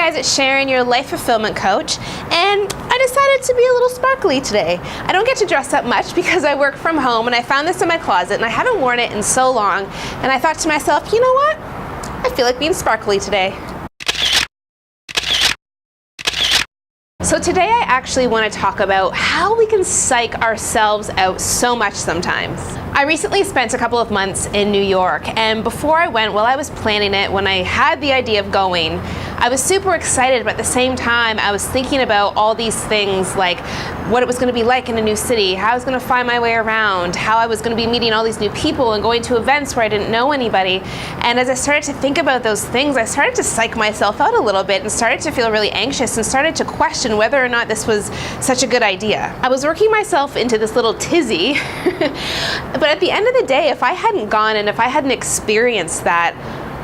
guys, it's Sharon, your life fulfillment coach, and I decided to be a little sparkly today. I don't get to dress up much because I work from home, and I found this in my closet and I haven't worn it in so long, and I thought to myself, you know what? I feel like being sparkly today. So today I actually want to talk about how we can psych ourselves out so much sometimes. I recently spent a couple of months in New York, and before I went, while I was planning it, when I had the idea of going, I was super excited, but at the same time I was thinking about all these things, like what it was going to be like in a new city, how I was going to find my way around, how I was going to be meeting all these new people and going to events where I didn't know anybody. And as I started to think about those things, I started to psych myself out a little bit and started to feel really anxious and started to question whether or not this was such a good idea. I was working myself into this little tizzy, but at the end of the day, if I hadn't gone and if I hadn't experienced that,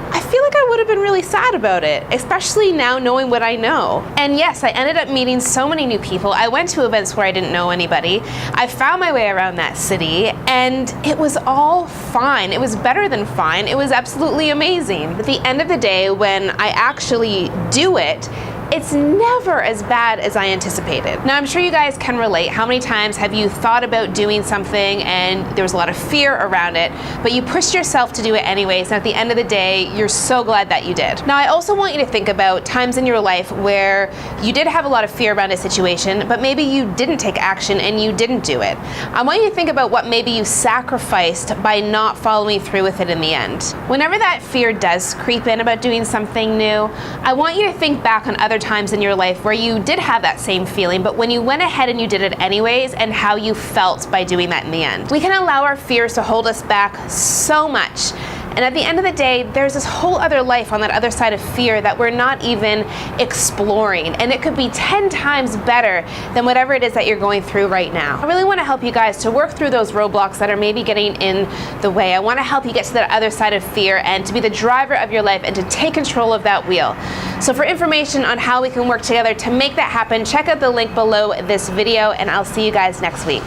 I feel like I would have been really sad about it, especially now knowing what I know. And yes, I ended up meeting so many new people. I went to events where I didn't know anybody. I found my way around that city, and it was all fine. It was better than fine. It was absolutely amazing. At the end of the day, when I actually do it, it's never as bad as I anticipated. Now, I'm sure you guys can relate. How many times have you thought about doing something and there was a lot of fear around it, but you pushed yourself to do it anyways, and at the end of the day, you're so glad that you did. Now, I also want you to think about times in your life where you did have a lot of fear around a situation, but maybe you didn't take action and you didn't do it. I want you to think about what maybe you sacrificed by not following through with it in the end. Whenever that fear does creep in about doing something new, I want you to think back on other times in your life where you did have that same feeling, but when you went ahead and you did it anyways, and how you felt by doing that in the end. We can allow our fears to hold us back so much. And at the end of the day, there's this whole other life on that other side of fear that we're not even exploring. And it could be 10 times better than whatever it is that you're going through right now. I really want to help you guys to work through those roadblocks that are maybe getting in the way. I want to help you get to that other side of fear and to be the driver of your life and to take control of that wheel. So for information on how we can work together to make that happen, check out the link below this video, and I'll see you guys next week.